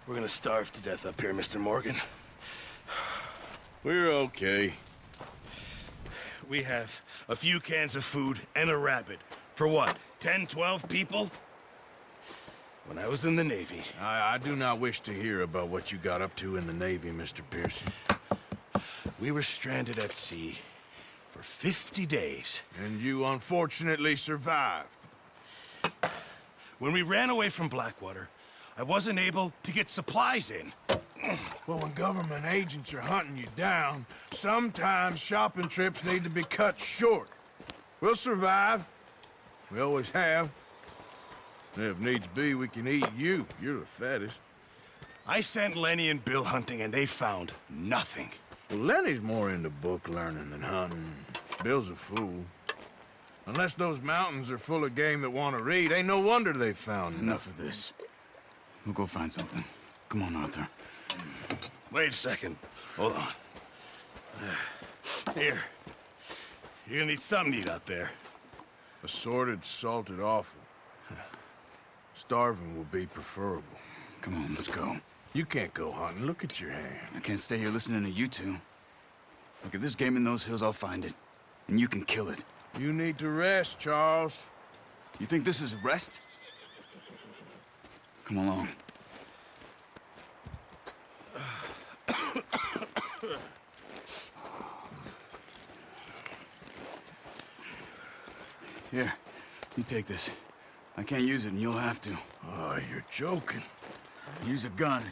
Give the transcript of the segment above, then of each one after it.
We're gonna starve to death up here, Mr. Morgan. We're okay. We have a few cans of food and a rabbit. For what, 10, 12 people? When I was in the Navy... I do not wish to hear about what you got up to in the Navy, Mr. Pearson. We were stranded at sea for 50 days. And you unfortunately survived. When we ran away from Blackwater, I wasn't able to get supplies in. Well, when government agents are hunting you down, sometimes shopping trips need to be cut short. We'll survive. We always have. And if needs be, we can eat you. You're the fattest. I sent Lenny and Bill hunting, and they found nothing. Well, Lenny's more into book learning than hunting. Bill's a fool. Unless those mountains are full of game that want to read, ain't no wonder they found Enough of this. We'll go find something. Come on, Arthur. Wait a second. Hold on. Here. You're gonna need something to eat out there. Assorted, salted offal. Starving will be preferable. Come on, let's go. You can't go hunting. Look at your hand. I can't stay here listening to you two. Look, if there's game in those hills, I'll find it. And you can kill it. You need to rest, Charles. You think this is rest? Come along. Here, you take this. I can't use it, and you'll have to. Oh, you're joking. Use a gun,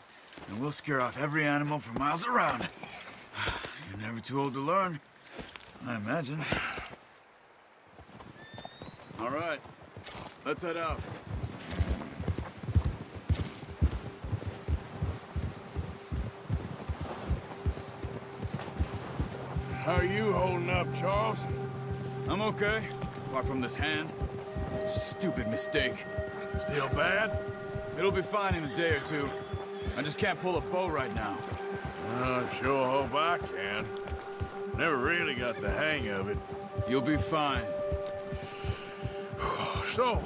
and we'll scare off every animal for miles around. You're never too old to learn, I imagine. All right, let's head out. How are you holding up, Charles? I'm okay, apart from this hand. Stupid mistake. Still bad? It'll be fine in a day or two. I just can't pull a bow right now. I sure hope I can. Never really got the hang of it. You'll be fine. So,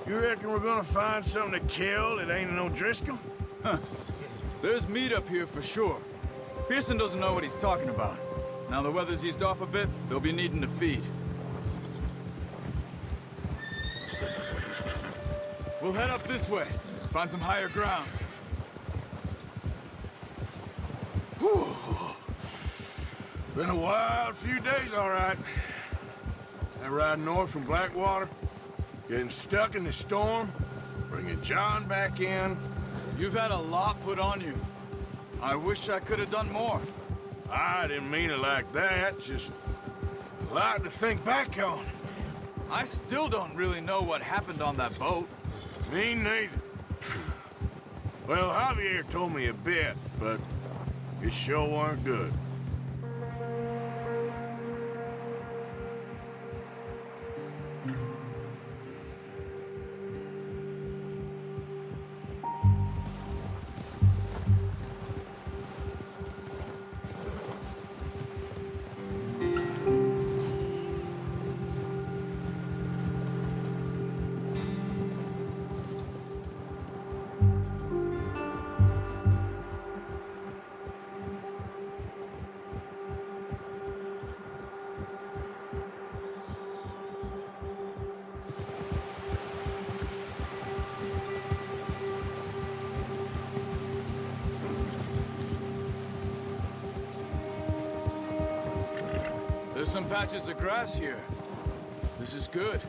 you reckon we're gonna find something to kill that ain't no Driscoll? Huh. There's meat up here for sure. Pearson doesn't know what he's talking about. Now the weather's eased off a bit, they'll be needing to feed. We'll head up this way. Find some higher ground. Whew. Been a wild few days, all right. That ride north from Blackwater, getting stuck in the storm, bringing John back in. You've had a lot put on you. I wish I could have done more. I didn't mean it like that, just a lot to think back on. I still don't really know what happened on that boat. Me neither. Well, Javier told me a bit, but it sure weren't good. There's some patches of grass here. This is good.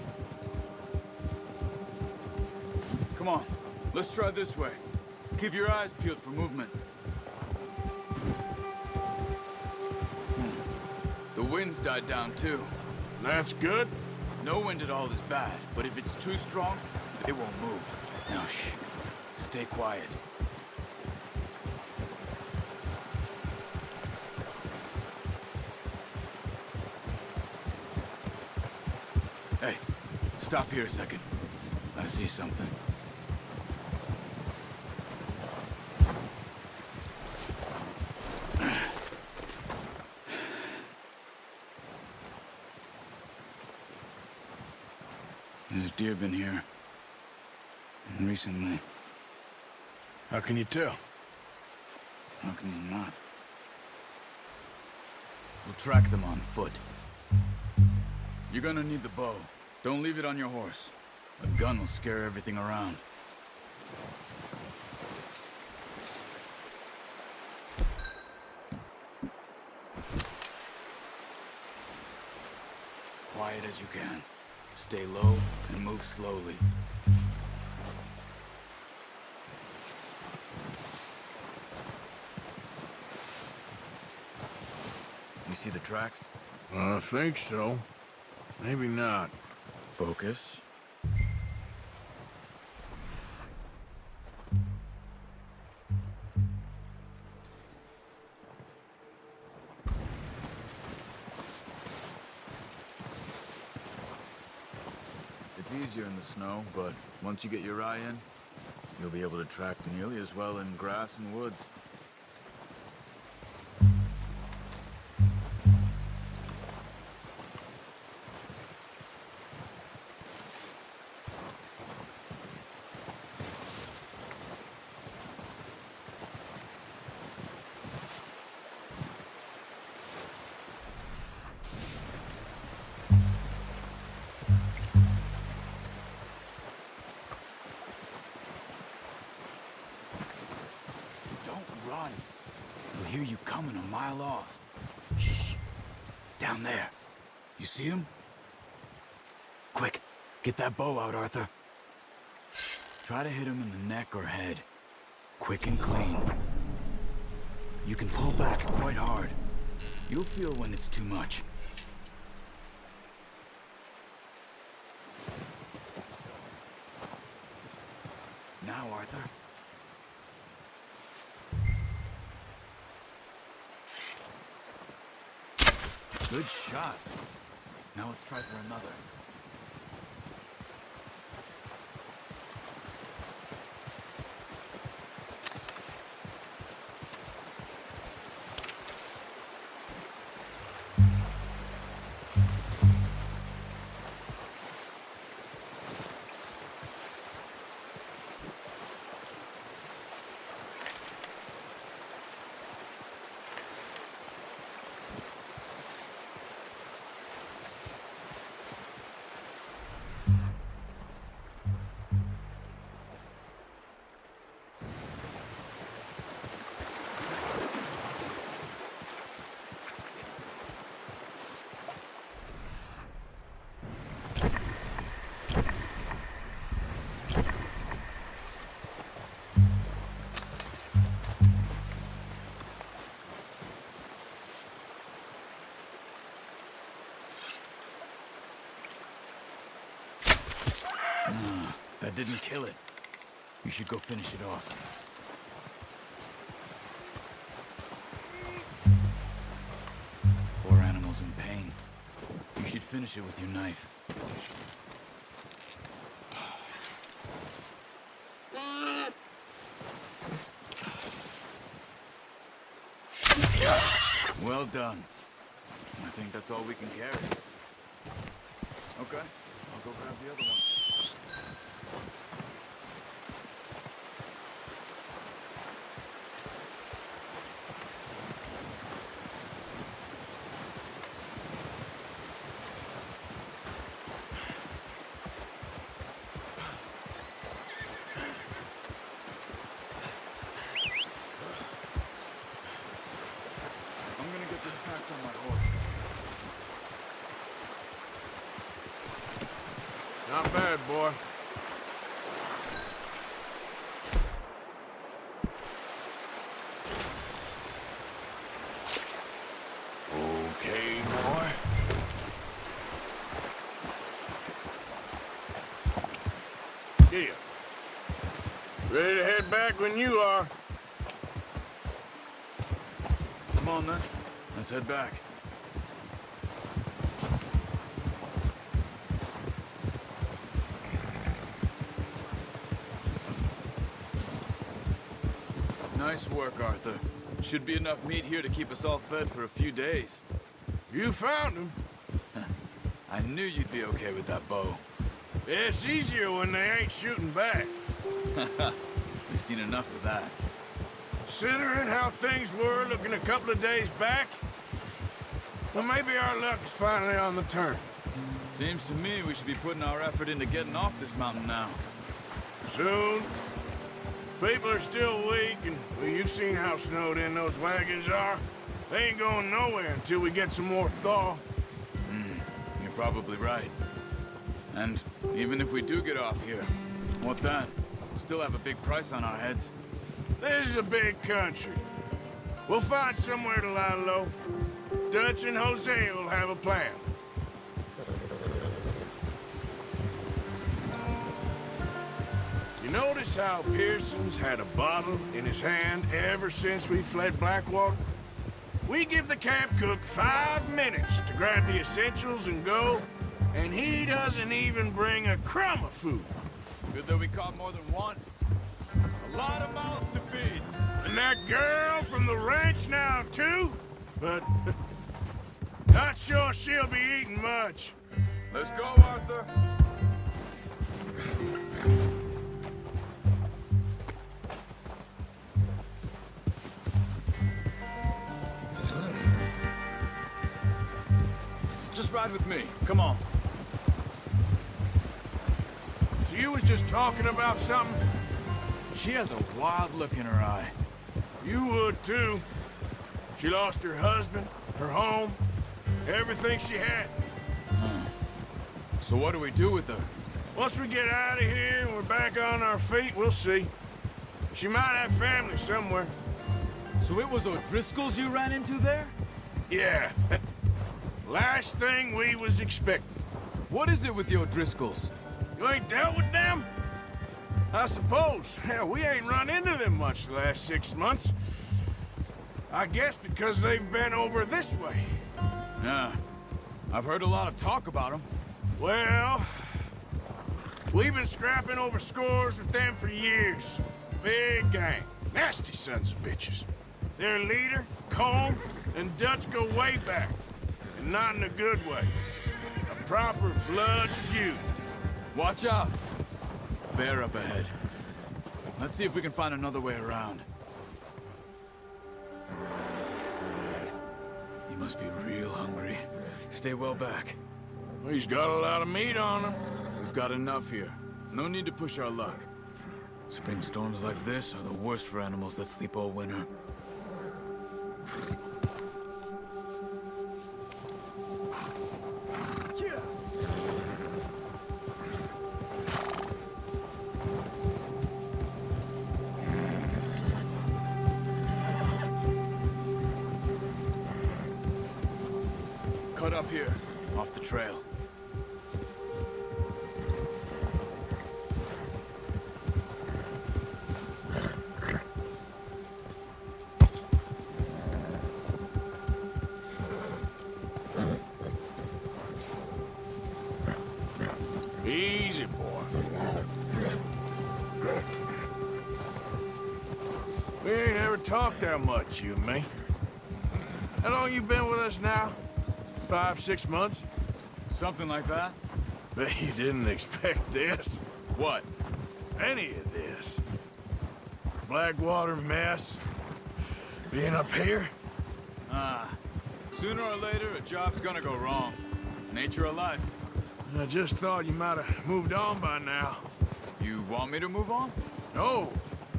Come on, let's try this way. Keep your eyes peeled for movement. The wind's died down too. That's good. No wind at all is bad, but if it's too strong, it won't move. Now shh, stay quiet. Hey, stop here a second. I see something. There's deer been here. Recently. How can you tell? How can you not? We'll track them on foot. You're gonna need the bow. Don't leave it on your horse. A gun will scare everything around. Quiet as you can. Stay low and move slowly. You see the tracks? I think so. Maybe not. Focus. It's easier in the snow, but once you get your eye in, you'll be able to track nearly as well in grass and woods. Run. They'll hear you coming a mile off. Shh. Down there. You see him? Quick, get that bow out, Arthur. Try to hit him in the neck or head. Quick and clean. You can pull back quite hard. You'll feel when it's too much. Now, Arthur. Good shot. Now let's try for another. That didn't kill it. You should go finish it off. Poor animal's in pain. You should finish it with your knife. Well done. I think that's all we can carry. Okay, I'll go grab the other one. On my horse. Not bad, boy. Okay, boy. Here. Ready to head back when you are. Come on, then. Let's head back. Nice work, Arthur. Should be enough meat here to keep us all fed for a few days. You found him. I knew you'd be okay with that bow. It's easier when they ain't shooting back. We've seen enough of that. Considering how things were looking a couple of days back, well, maybe our luck is finally on the turn. Seems to me we should be putting our effort into getting off this mountain now. Soon. People are still weak, and well, you've seen how snowed in those wagons are. They ain't going nowhere until we get some more thaw. You're probably right. And even if we do get off here, what then? We'll still have a big price on our heads. This is a big country. We'll find somewhere to lie low. Dutch and Jose will have a plan. You notice how Pearson's had a bottle in his hand ever since we fled Blackwater? We give the camp cook 5 minutes to grab the essentials and go, and he doesn't even bring a crumb of food. Good that we caught more than one. A lot of mouths to feed. And that girl from the ranch now, too? But not sure she'll be eating much. Let's go, Arthur. Just ride with me. Come on. So you was just talking about something? She has a wild look in her eye. You would, too. She lost her husband, her home, everything she had. So what do we do with her? Once we get out of here and we're back on our feet, we'll see. She might have family somewhere. So it was O'Driscoll's you ran into there? Yeah. Last thing we was expecting. What is it with the O'Driscolls? You ain't dealt with them? I suppose. Hell, we ain't run into them much the last 6 months. I guess because they've been over this way. Yeah. I've heard a lot of talk about them. Well, we've been scrapping over scores with them for years. Big gang. Nasty sons of bitches. Their leader, Combe, and Dutch go way back. And not in a good way. A proper blood feud. Watch out. Bear up ahead. Let's see if we can find another way around. You must be real hungry. Stay well back. He's got a lot of meat on him. We've got enough here. No need to push our luck. Spring storms like this are the worst for animals that sleep all winter. Cut up here, off the trail. Easy, boy. We ain't ever talked that much, you and me. How long you been with us now? 5, 6 months? Something like that? Bet you didn't expect this. What? Any of this. Blackwater mess. Being up here? Sooner or later, a job's gonna go wrong. Nature of life. I just thought you might have moved on by now. You want me to move on? No.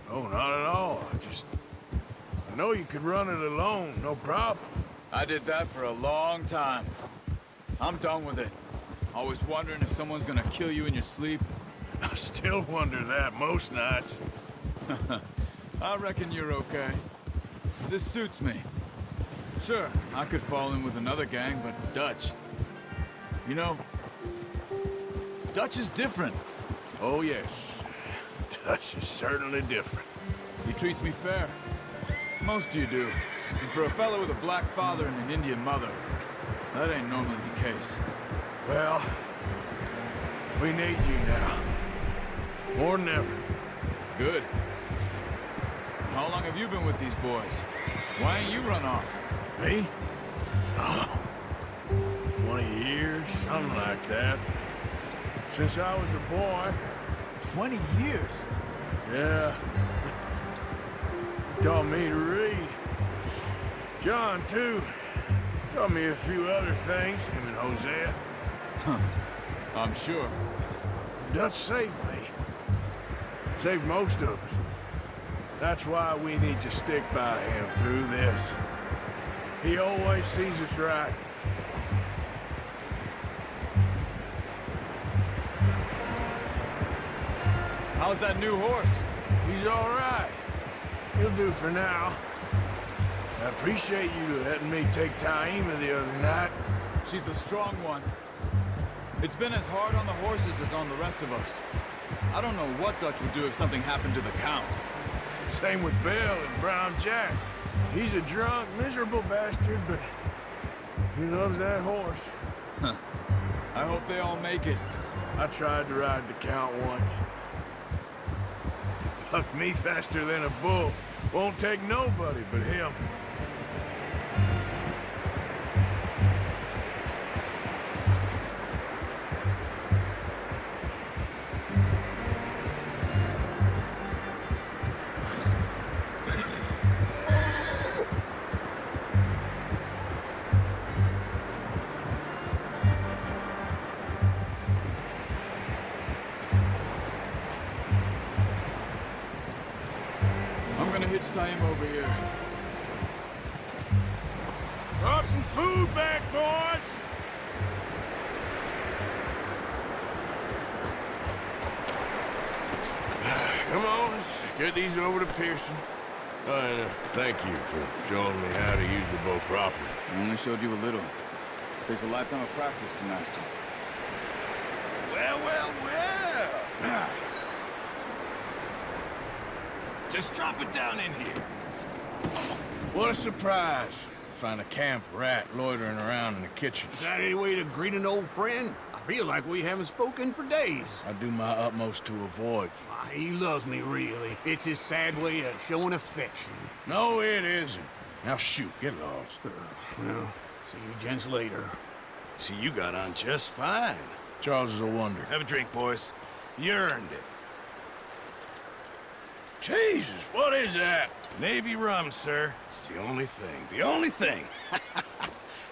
No, not at all. I know you could run it alone, no problem. I did that for a long time. I'm done with it. Always wondering if someone's gonna kill you in your sleep. I still wonder that most nights. I reckon you're okay. This suits me. Sure, I could fall in with another gang, but Dutch... You know, Dutch is different. Oh, yes. Dutch is certainly different. He treats me fair. Most of you do. And for a fellow with a black father and an Indian mother, that ain't normally the case. Well, we need you now. More than ever. Good. How long have you been with these boys? Why ain't you run off? Me? Oh, 20 years, something like that. Since I was a boy. 20 years? Yeah. He taught me to read. John, too. Taught me a few other things, him and Hosea. I'm sure. Dutch saved me. Saved most of us. That's why we need to stick by him through this. He always sees us right. How's that new horse? He's all right. He'll do for now. I appreciate you letting me take Taima the other night. She's a strong one. It's been as hard on the horses as on the rest of us. I don't know what Dutch would do if something happened to the Count. Same with Bill and Brown Jack. He's a drunk, miserable bastard, but he loves that horse. I hope they all make it. I tried to ride the Count once. Bucked me faster than a bull. Won't take nobody but him. Tie him over here. Brought some food back, boys! Come on, let's get these over to Pearson. And thank you for showing me how to use the bow properly. I only showed you a little. Takes a lifetime of practice to master. Well, well, well. Just drop it down in here. What a surprise. Find a camp rat loitering around in the kitchen. Is that any way to greet an old friend? I feel like we haven't spoken for days. I do my utmost to avoid you. Ah, he loves me, really. It's his sad way of showing affection. No, it isn't. Now shoot, get lost. Well, see you gents later. See, you got on just fine. Charles is a wonder. Have a drink, boys. You earned it. Jesus, what is that? Navy rum, sir. It's the only thing. The only thing.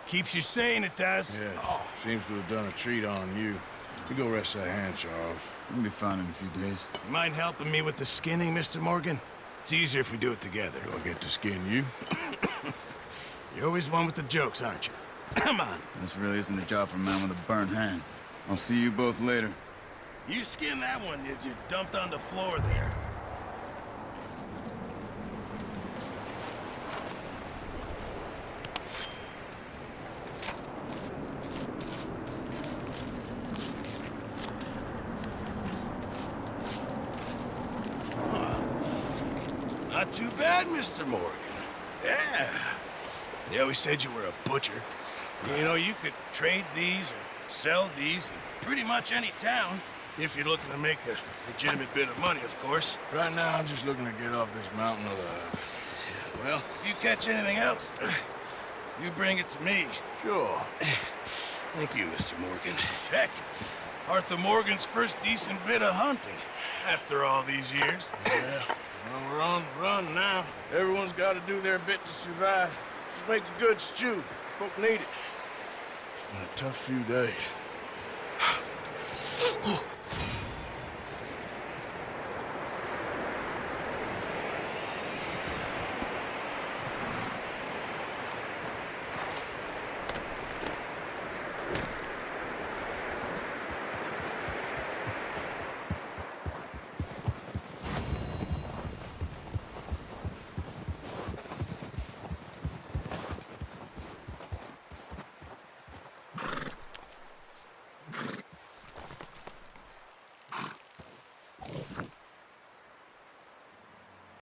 Keeps you sane, it does. Yes, seems to have done a treat on you. You go rest that hand, Charles. We'll be fine in a few days. You mind helping me with the skinning, Mr. Morgan? It's easier if we do it together. Do I get to skin you? You're always one with the jokes, aren't you? Come on. This really isn't a job for a man with a burnt hand. I'll see you both later. You skin that one you dumped on the floor there. Not too bad, Mr. Morgan. Yeah. They always said you were a butcher. You know, you could trade these or sell these in pretty much any town, if you're looking to make a legitimate bit of money, of course. Right now, I'm just looking to get off this mountain alive. Well, if you catch anything else, you bring it to me. Sure. Thank you, Mr. Morgan. Heck, Arthur Morgan's first decent bit of hunting, after all these years. Yeah. Well, we're on the run now. Everyone's got to do their bit to survive. Just make a good stew. Folk need it. It's been a tough few days.